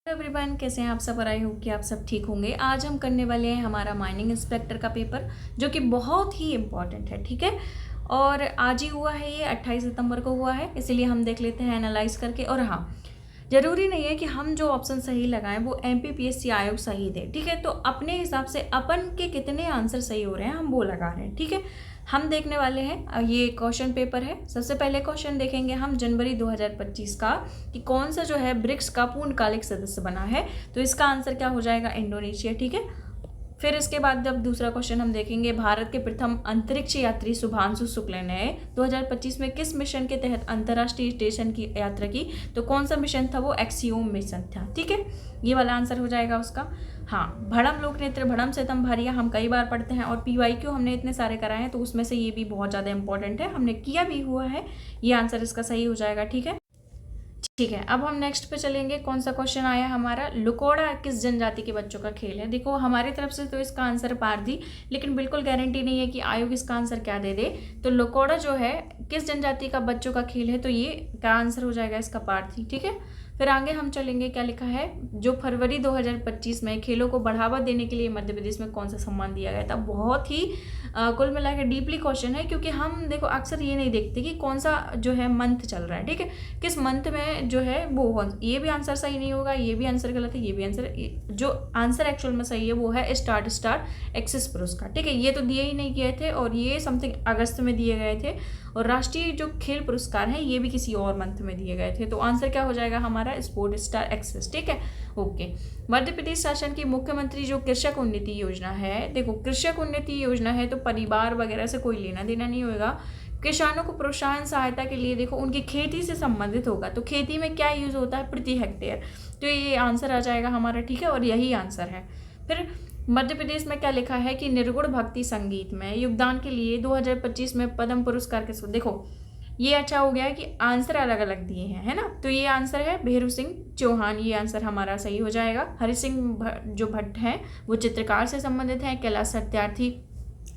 Everyone, कैसे हैं आप सब? और आई होप कि आप सब ठीक होंगे। आज हम करने वाले हैं हमारा माइनिंग इंस्पेक्टर का पेपर, जो कि बहुत ही इम्पॉर्टेंट है। ठीक है, और आज ही हुआ है, ये 28 सितंबर को हुआ है, इसीलिए हम देख लेते हैं एनालाइज करके। और हाँ, ज़रूरी नहीं है कि हम जो ऑप्शन सही लगाएं वो एमपीपीएससी आयोग सही दे। ठीक है, तो अपने हिसाब से अपन के कितने आंसर सही हो रहे हैं हम वो लगा रहे हैं। ठीक है, हम देखने वाले हैं, ये क्वेश्चन पेपर है। सबसे पहले क्वेश्चन देखेंगे हम जनवरी 2025 का, कि कौन सा जो है ब्रिक्स का पूर्णकालिक सदस्य बना है। तो इसका आंसर क्या हो जाएगा? इंडोनेशिया। ठीक है, फिर इसके बाद जब दूसरा क्वेश्चन हम देखेंगे, भारत के प्रथम अंतरिक्ष यात्री शुभांशु शुक्ल ने 2025 में किस मिशन के तहत अंतर्राष्ट्रीय स्टेशन की यात्रा की। तो कौन सा मिशन था? वो एक्सियोम मिशन था। ठीक है, ये वाला आंसर हो जाएगा उसका। हाँ, भड़म लोक नृत्य भड़म सेतम भारिया हम कई बार पढ़ते हैं, और पीवाईक्यू हमने इतने सारे कराए हैं, तो उसमें से ये भी बहुत ज़्यादा इंपॉर्टेंट है, हमने किया भी हुआ है। ये आंसर इसका सही हो जाएगा। ठीक है, अब हम नेक्स्ट पे चलेंगे। कौन सा क्वेश्चन आया हमारा? लुकोड़ा किस जनजाति के बच्चों का खेल है? देखो, हमारी तरफ से तो इसका आंसर पारधी, लेकिन बिल्कुल गारंटी नहीं है कि आयोग इसका आंसर क्या दे दे। तो लुकोड़ा जो है किस जनजाति का बच्चों का खेल है, तो ये क्या आंसर हो जाएगा इसका? पारधी। ठीक है, फिर आगे हम चलेंगे, क्या लिखा है? जो फरवरी 2025 में खेलों को बढ़ावा देने के लिए मध्य प्रदेश में कौन सा सम्मान दिया गया था? बहुत ही कुल मिला के डीपली क्वेश्चन है, क्योंकि हम देखो अक्सर ये नहीं देखते कि कौन सा जो है मंथ चल रहा है। ठीक है, किस मंथ में जो है वो, ये भी आंसर सही नहीं होगा, ये भी आंसर गलत है, ये भी आंसर। जो आंसर एक्चुअल में सही है वो है स्टार एक्सिस पुरस्कार। ठीक है, ये तो दिए ही नहीं गए थे, और ये समथिंग अगस्त में दिए गए थे। और राष्ट्रीय जो खेल पुरस्कार हैं ये भी किसी और मंथ में दिए गए थे। तो आंसर क्या हो जाएगा हमारा? Sport star access. ठीक है, ओके। मध्य प्रदेश शासन की मुख्यमंत्री जो कृषक उन्नति योजना है, देखो कृषक उन्नति योजना है तो परिवार वगैरह से कोई लेना देना नहीं होगा। किसानों को प्रोत्साहन सहायता के लिए देखो उनकी खेती से संबंधित होगा। तो खेती में क्या यूज होता है? प्रति हेक्टेयर। तो ये आंसर आ जाएगा हमारा। ठीक है, और यही आंसर है। फिर मध्य प्रदेश में क्या लिखा है कि निर्गुण भक्ति संगीत में योगदान के लिए 2025 में पद्म पुरस्कार के, देखो ये अच्छा हो गया कि आंसर अलग अलग दिए हैं, है ना। तो ये आंसर है भेरू सिंह चौहान, ये आंसर हमारा सही हो जाएगा। हरि सिंह जो भट्ट हैं वो चित्रकार से संबंधित हैं। कैलाश सत्यार्थी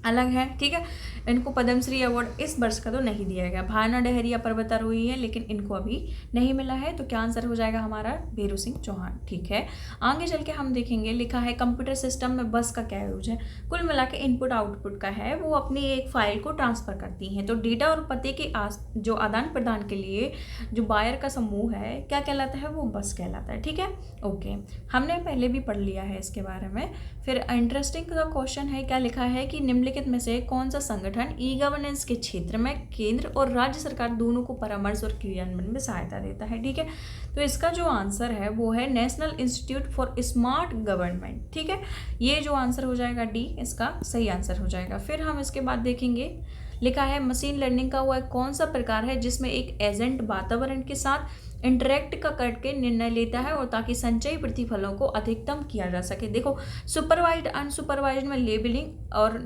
अलग है। ठीक है, इनको पद्मश्री अवार्ड इस वर्ष का तो नहीं दिया गया। भावना डहरिया पर्वतारोही है, लेकिन इनको अभी नहीं मिला है। तो क्या आंसर हो जाएगा हमारा? भेरू सिंह चौहान। ठीक है, आगे चल के हम देखेंगे, लिखा है कंप्यूटर सिस्टम में बस का क्या यूज है? कुल मिला के इनपुट आउटपुट का है, वो अपनी एक फाइल को ट्रांसफर करती हैं। तो डेटा और पते के जो आदान प्रदान के लिए जो बायर का समूह है क्या कहलाता है? वो बस कहलाता है। ठीक है, ओके, हमने पहले भी पढ़ लिया है इसके बारे में। फिर इंटरेस्टिंग का क्वेश्चन है, क्या लिखा है कि निम्नलिखित में से कौन सा संगठन ई गवर्नेंस के क्षेत्र में केंद्र और राज्य सरकार दोनों को परामर्श और क्रियान्वयन में सहायता देता है? ठीक है, तो इसका जो आंसर है वो है national institute for smart government. ठीक है, ये जो आंसर हो जाएगा डी, इसका सही आंसर हो जाएगा। फिर हम इसके बाद देखेंगे, लिखा है मशीन लर्निंग का वह कौन सा प्रकार है जिसमें एक एजेंट वातावरण के साथ इंटरेक्ट का करके निर्णय लेता है, और ताकि संचयी प्रतिफलों को अधिकतम किया जा सके। देखो, सुपरवाइज्ड अनसुपरवाइज्ड में लेबलिंग और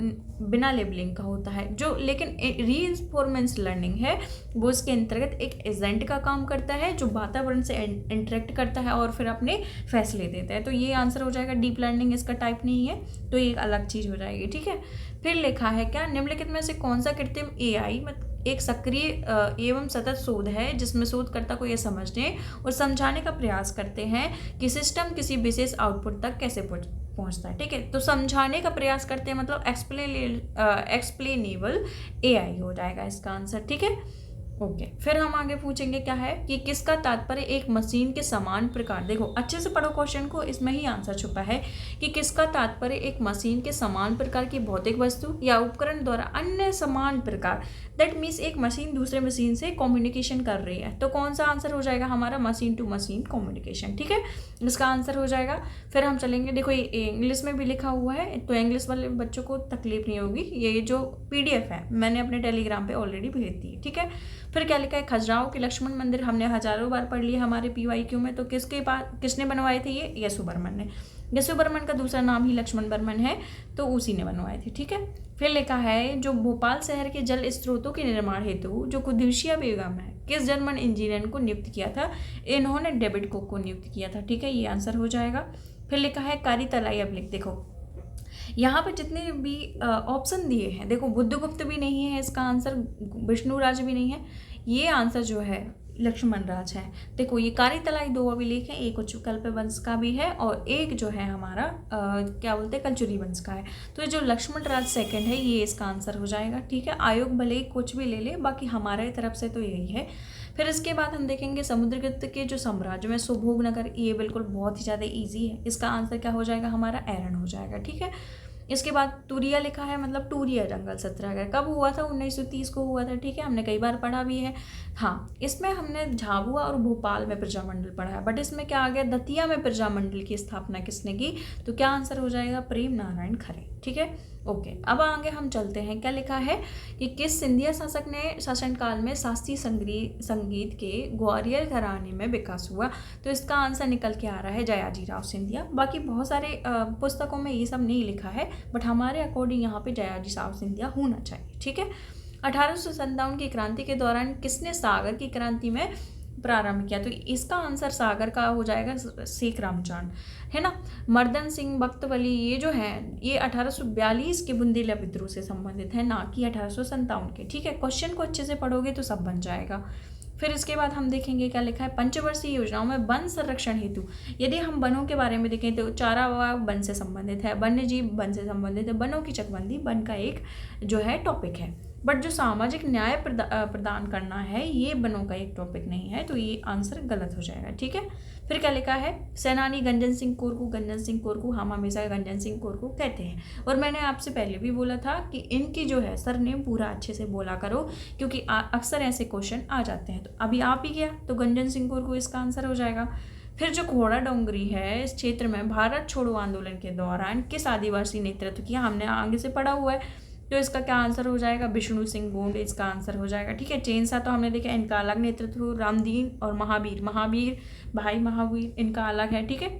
बिना लेबलिंग का होता है जो, लेकिन रीइंफोर्समेंट लर्निंग है वो इसके अंतर्गत एक एजेंट का काम करता है जो वातावरण से इंटरेक्ट करता है और फिर अपने फैसले देता है। तो ये आंसर हो जाएगा। डीप लर्निंग इसका टाइप नहीं है, तो ये एक अलग चीज़ हो जाएगी। ठीक है, फिर लिखा है क्या निम्नलिखित में से कौन सा कृत्रिम एआई एक सक्रिय एवं सतत शोध है जिसमें शोधकर्ता को यह समझने और समझाने का प्रयास करते हैं कि सिस्टम किसी विशेष आउटपुट तक कैसे पहुंचता है। ठीक है, तो समझाने का प्रयास करते हैं मतलब एक्सप्लेनेबल एआई हो जाएगा इसका आंसर। ठीक है, ओके। फिर हम आगे पूछेंगे, क्या है कि किसका तात्पर्य एक मशीन के समान प्रकार, देखो अच्छे से पढ़ो क्वेश्चन को, इसमें ही आंसर छुपा है कि किसका तात्पर्य एक मशीन के समान प्रकार की भौतिक वस्तु या उपकरण द्वारा अन्य समान प्रकार, दैट मीन्स एक मशीन दूसरे मशीन से कम्युनिकेशन कर रही है। तो कौन सा आंसर हो जाएगा हमारा? Machine to machine communication. ठीक है, इसका आंसर हो जाएगा। फिर हम चलेंगे, देखो ये इंग्लिश में भी लिखा हुआ है, तो इंग्लिश वाले बच्चों को तकलीफ नहीं होगी, ये जो पीडीएफ है मैंने अपने टेलीग्राम पे ऑलरेडी भेज दी है। ठीक है, फिर क्या लिखा है? खजुराहो के लक्ष्मण मंदिर हमने हजारों बार पढ़ लिया हमारे पीवाईक्यू में। तो किसने बनवाए थे? ये यशु बर्मन ने। यशु बर्मन का दूसरा नाम ही लक्ष्मण बर्मन है, तो उसी ने बनवाए थे। ठीक है, फिर लिखा है जो भोपाल शहर के जल स्रोतों के निर्माण हेतु जो कुदुसिया बेगम है किस जर्मन इंजीनियर को नियुक्त किया था? इन्होंने डेविड कोक को नियुक्त किया था। ठीक है, ये आंसर हो जाएगा। फिर लिखा है कारी तलाई अभिलेख। देखो यहाँ पे जितने भी ऑप्शन दिए हैं, देखो बुद्धगुप्त भी नहीं है इसका आंसर, विष्णुराज भी नहीं है। ये आंसर जो है लक्ष्मण राज है। देखो ये कारीतलाई 2 अभिलेख हैं, एक उच्चकल्प वंश का भी है और एक जो है हमारा क्या बोलते हैं कलचुरी वंश का है। तो ये जो लक्ष्मण राज सेकंड है ये इसका आंसर हो जाएगा। ठीक है, आयोग भले ही कुछ भी ले ले, बाकी हमारे तरफ से तो यही है। फिर इसके बाद हम देखेंगे समुद्रगुप्त के जो साम्राज्य में सुभोग नगर, ये बिल्कुल बहुत ही ज़्यादा ईजी है। इसका आंसर क्या हो जाएगा हमारा एरन हो जाएगा। ठीक है, इसके बाद तुरिया लिखा है, मतलब टूरिया जंगल सत्याग्रह कब हुआ था? 1930 को हुआ था। ठीक है, हमने कई बार पढ़ा भी है। हाँ, इसमें हमने झाबुआ और भोपाल में प्रजामंडल पढ़ा है, बट इसमें क्या आ गया, दतिया में प्रजामंडल की स्थापना किसने की? तो क्या आंसर हो जाएगा? प्रेम नारायण खरे। ठीक है, ओके। अब आगे हम चलते हैं, क्या लिखा है कि किस सिंधिया शासक ने शासनकाल में शास्त्रीय संगीत के ग्वालियर घराने में विकास हुआ? तो इसका आंसर निकल के आ रहा है जयाजी राव सिंधिया। बाकी बहुत सारे पुस्तकों में ये सब नहीं लिखा है, बट हमारे अकॉर्डिंग यहाँ पे जयाजी राव सिंधिया होना चाहिए। ठीक है, 1857 की क्रांति के दौरान किसने सागर की क्रांति में प्रारंभ किया? तो इसका आंसर सागर का हो जाएगा शेख रामचांद, है ना। मर्दन सिंह बख्तवली ये जो है ये 1842 के बुंदेला विद्रोह से संबंधित है, ना कि 1857 के। ठीक है, क्वेश्चन को अच्छे से पढ़ोगे तो सब बन जाएगा। फिर इसके बाद हम देखेंगे क्या लिखा है, पंचवर्षीय योजनाओं में वन संरक्षण हेतु, यदि हम वनों के बारे में देखें तो चारागाह वन से संबंधित है, वन्य जीव वन से संबंधित है, वनों की चकबंदी वन का एक जो है टॉपिक है। बट जो सामाजिक न्याय प्रदान करना है ये वनों का एक टॉपिक नहीं है, तो ये आंसर गलत हो जाएगा। ठीक है, फिर क्या लिखा है, सेनानी गंजन सिंह कोरकू हम हमेशा गंजन सिंह कोरकू कहते हैं। और मैंने आपसे पहले भी बोला था कि इनकी जो है सरनेम पूरा अच्छे से बोला करो, क्योंकि अक्सर ऐसे क्वेश्चन आ जाते हैं। तो अभी आप ही गया तो गंजन सिंह कोरकू इसका आंसर हो जाएगा। फिर जो घोड़ा डोंगरी है इस क्षेत्र में भारत छोड़ो आंदोलन के दौरान किस आदिवासी नेतृत्व किया? हमने आगे से पढ़ा हुआ है, तो इसका क्या आंसर हो जाएगा? विष्णु सिंह गोंड इसका आंसर हो जाएगा। ठीक है, चेनसा तो हमने देखा इनका अलग नेतृत्व, रामदीन और महावीर भाई महावीर इनका अलग है। ठीक है,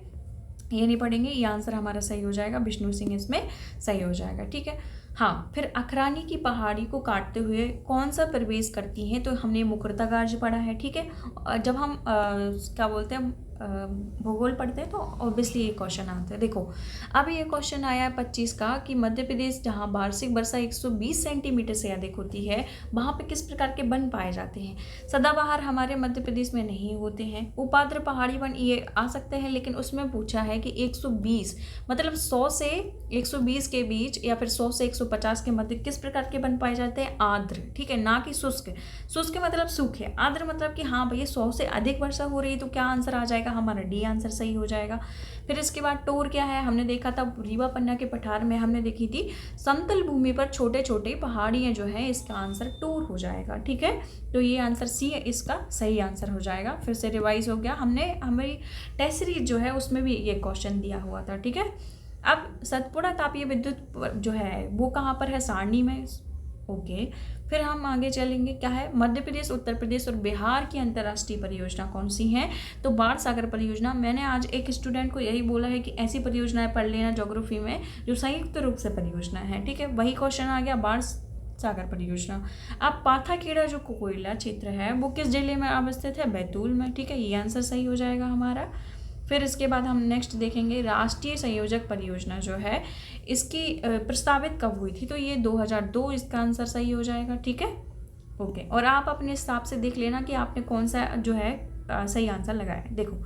ये नहीं पढ़ेंगे, ये आंसर हमारा सही हो जाएगा, विष्णु सिंह इसमें सही हो जाएगा। ठीक है, हाँ। फिर अखरानी की पहाड़ी को काटते हुए कौन सा प्रवेश करती हैं? तो हमने मुकुरतागाज पढ़ा है। ठीक है, जब हम क्या बोलते हैं भूगोल पढ़ते हैं तो ऑब्वियसली ये क्वेश्चन आता है। देखो अभी ये क्वेश्चन आया है 25 का कि मध्य प्रदेश जहाँ वार्षिक वर्षा 120 सेंटीमीटर से अधिक होती है वहाँ पे किस प्रकार के वन पाए जाते हैं? सदाबहार हमारे मध्य प्रदेश में नहीं होते हैं। उपाद्र पहाड़ी वन ये आ सकते हैं, लेकिन उसमें पूछा है कि 120 मतलब 100 से 120 के बीच या फिर 100 से 150 के मध्य किस प्रकार के वन पाए जाते हैं? आर्द्र। ठीक है, ना कि शुष्क। शुष्क मतलब सूखे, आर्द्र मतलब कि हाँ भैया 100 से अधिक वर्षा हो रही है, तो क्या आंसर आ जाएगा हमारा? डी आंसर सही हो जाएगा। फिर इसके बाद टोर क्या है? हमने देखा था रीवा पन्ना के पठार में हमने देखी थी समतल भूमि पर छोटे छोटे पहाड़ियाँ जो है, इसका आंसर टोर हो जाएगा। ठीक है, तो ये आंसर सी इसका सही आंसर हो जाएगा। फिर से रिवाइज हो गया, हमने हमारी टेस्ट सीरीज जो है उसमें भी ये क्वेश्चन दिया हुआ था। ठीक है, अब सतपुड़ा तापीय विद्युत जो है वो कहाँ पर है? सारणी में। ओके, फिर हम आगे चलेंगे, क्या है? मध्य प्रदेश, उत्तर प्रदेश और बिहार की अंतर्राष्ट्रीय परियोजना कौन सी है? तो बाढ़ सागर परियोजना। मैंने आज एक स्टूडेंट को यही बोला है कि ऐसी परियोजनाएं पढ़ लेना ज्योग्राफी में जो संयुक्त रूप से परियोजना है। ठीक है, वही क्वेश्चन आ गया बाढ़ सागर परियोजना। अब पाथाखेड़ा जो कोयला क्षेत्र है वो किस जिले में अवस्थित है? बैतूल में। ठीक है, ये आंसर सही हो जाएगा हमारा। फिर इसके बाद हम नेक्स्ट देखेंगे राष्ट्रीय संयोजक परियोजना जो है इसकी प्रस्तावित कब हुई थी? तो ये 2002 इसका आंसर सही हो जाएगा। ठीक है, ओके। और आप अपने हिसाब से देख लेना कि आपने कौन सा जो है सही आंसर लगाया है। देखो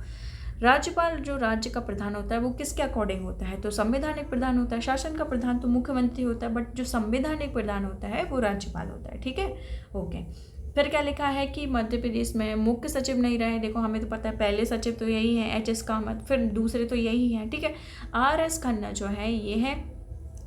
राज्यपाल जो राज्य का प्रधान होता है वो किसके अकॉर्डिंग होता है? तो संवैधानिक प्रधान होता है। शासन का प्रधान तो मुख्यमंत्री होता है, बट जो संवैधानिक प्रधान होता है वो राज्यपाल होता है। ठीक है, ओके। फिर क्या लिखा है कि मध्य प्रदेश में मुख्य सचिव नहीं रहे? देखो हमें तो पता है पहले सचिव तो यही है HS कामत, फिर दूसरे तो यही हैं। ठीक है, RS खन्ना जो है ये है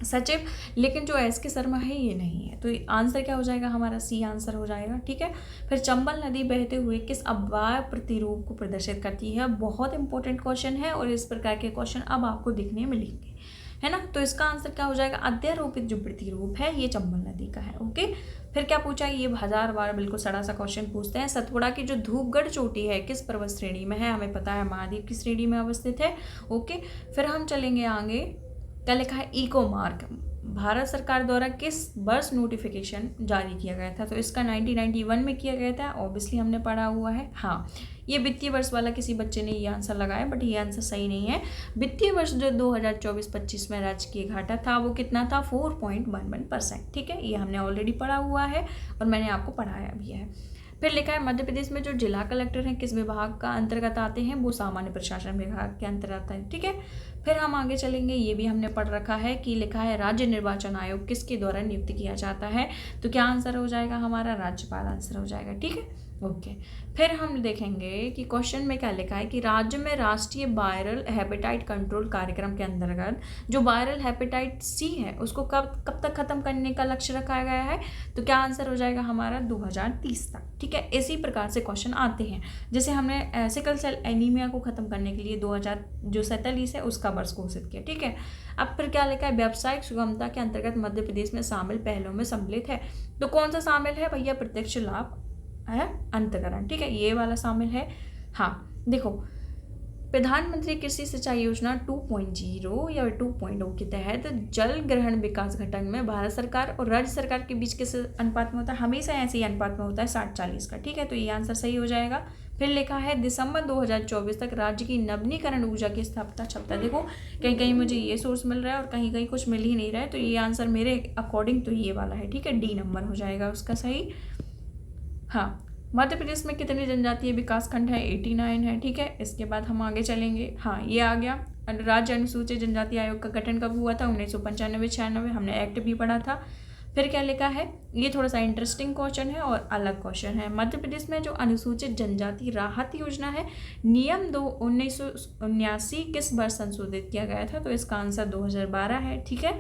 सचिव, लेकिन जो SK शर्मा है ये नहीं है। तो आंसर क्या हो जाएगा हमारा? C आंसर हो जाएगा। ठीक है, फिर चंबल नदी बहते हुए किस अव्यय प्रतिरूप को प्रदर्शित करती है? बहुत इंपॉर्टेंट क्वेश्चन है और इस प्रकार के क्वेश्चन अब आपको दिखने मिलेंगे, है ना। तो इसका आंसर क्या हो जाएगा? अध्यारोपित जो प्रतिरूप है ये चंबल नदी का है। ओके, फिर क्या पूछा? ये 1000 बार बिल्कुल सड़ा सा क्वेश्चन पूछते हैं। सतपुड़ा की जो धूपगढ़ चोटी है किस पर्वत श्रेणी में है? हमें पता है महाद्वीप की श्रेणी में अवस्थित है। ओके, फिर हम चलेंगे आगे, क्या लिखा है? इको मार्क भारत सरकार द्वारा किस वर्ष नोटिफिकेशन जारी किया गया था? तो इसका 1991 में किया गया था, ऑब्वियसली हमने पढ़ा हुआ है। हाँ, ये वित्तीय वर्ष वाला किसी बच्चे ने ये आंसर लगाया, बट ये आंसर सही नहीं है। वित्तीय वर्ष जो 2024-25 में राजकीय घाटा था वो कितना था? 4.11%। ठीक है, ये हमने ऑलरेडी पढ़ा हुआ है और मैंने आपको पढ़ाया भी है। फिर लिखा है मध्य प्रदेश में जो जिला कलेक्टर हैं किस विभाग का अंतर्गत आते हैं, वो सामान्य प्रशासन विभाग के अंतर्गत आता है। ठीक है, फिर हम आगे चलेंगे, ये भी हमने पढ़ रखा है कि लिखा है राज्य निर्वाचन आयोग किसके द्वारा नियुक्त किया जाता है, तो क्या आंसर हो जाएगा हमारा, राज्यपाल आंसर हो जाएगा। ठीक है, ओके। फिर हम देखेंगे कि क्वेश्चन में क्या लिखा है कि राज्य में राष्ट्रीय वायरल हेपेटाइट कंट्रोल कार्यक्रम के अंतर्गत जो वायरल हेपेटाइट सी है उसको कब तक खत्म करने का लक्ष्य रखा गया है, तो क्या आंसर हो जाएगा हमारा 2030 तक। ठीक है, इसी प्रकार से क्वेश्चन आते हैं। जैसे हमने सिकल सेल एनीमिया को खत्म करने के लिए 2047 है उसका वर्ष घोषित किया। ठीक है, अब फिर क्या लिखा है, व्यावसायिक सुगमता के अंतर्गत मध्य प्रदेश में शामिल पहलों में सम्मिलित है, तो कौन सा शामिल है भैया, प्रत्यक्ष लाभ है अंतकरण। ठीक है, ये वाला शामिल है। हाँ देखो, प्रधानमंत्री कृषि सिंचाई योजना 2.0 या 2.0 के तहत जल ग्रहण विकास घटक में भारत सरकार और राज्य सरकार के बीच किस अनुपात में होता है, हमेशा ऐसे ही अनुपात में होता है 60-40 का। ठीक है, तो ये आंसर सही हो जाएगा। फिर लिखा है दिसंबर 2024 तक राज्य की नवीनीकरण ऊर्जा की स्थापना क्षमता, देखो कहीं कहीं मुझे ये सोर्स मिल रहा है और कहीं कहीं कुछ मिल ही नहीं रहा है, तो ये आंसर मेरे अकॉर्डिंग तो ये वाला है। ठीक है, डी नंबर हो जाएगा उसका सही। हाँ, मध्य प्रदेश में कितने जनजातीय विकास खंड है, 89 है। ठीक है, इसके बाद हम आगे चलेंगे। हाँ, ये आ गया राज्य अनुसूचित जनजाति आयोग का गठन कब हुआ था, 1995-96, हमने एक्ट भी पढ़ा था। फिर क्या लिखा है, ये थोड़ा सा इंटरेस्टिंग क्वेश्चन है और अलग क्वेश्चन है। मध्य प्रदेश में जो अनुसूचित जनजाति राहत योजना है नियम 1979 किस वर्ष संशोधित किया गया था, तो इसका आंसर 2012 है। ठीक है,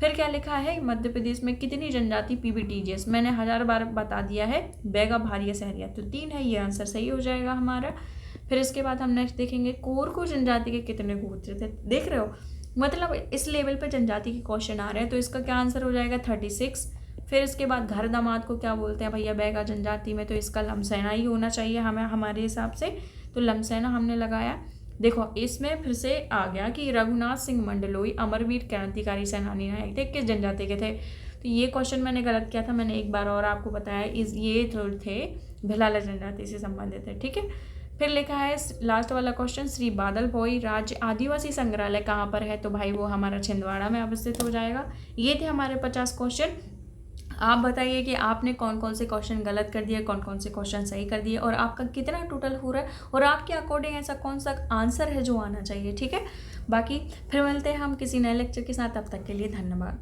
फिर क्या लिखा है, मध्य प्रदेश में कितनी जनजाति PBTGS, मैंने 1000 बार बता दिया है, बैगा भारिया सहरिया, तो 3 है, ये आंसर सही हो जाएगा हमारा। फिर इसके बाद हम नेक्स्ट देखेंगे कोरकू जनजाति के कितने गोत्र थे, देख रहे हो, मतलब इस लेवल पे जनजाति के क्वेश्चन आ रहे हैं, तो इसका क्या आंसर हो जाएगा 36। फिर इसके बाद घर दामाद को क्या बोलते हैं भैया बैगा जनजाति में, तो इसका लमसैना ही होना चाहिए हमें हमारे हिसाब से, तो लमसैना हमने लगाया। देखो इसमें फिर से आ गया कि रघुनाथ सिंह मंडलोई अमरवीर क्रांतिकारी सेनानी नायक थे, किस जनजाति के थे, तो ये क्वेश्चन मैंने गलत किया था, मैंने एक बार और आपको बताया, ये थे भिलाला जनजाति से संबंधित है। ठीक है, फिर लिखा है लास्ट वाला क्वेश्चन, श्री बादल भोई राज्य आदिवासी संग्रहालय कहाँ पर है, तो भाई वो हमारा छिंदवाड़ा में अवस्थित हो जाएगा। ये थे हमारे 50 क्वेश्चन। आप बताइए कि आपने कौन कौन से क्वेश्चन गलत कर दिए, कौन कौन से क्वेश्चन सही कर दिए, और आपका कितना टोटल हो रहा है, और आपके अकॉर्डिंग ऐसा कौन सा आंसर है जो आना चाहिए। ठीक है, बाकी फिर मिलते हैं हम किसी नए लेक्चर के साथ, तब तक के लिए धन्यवाद।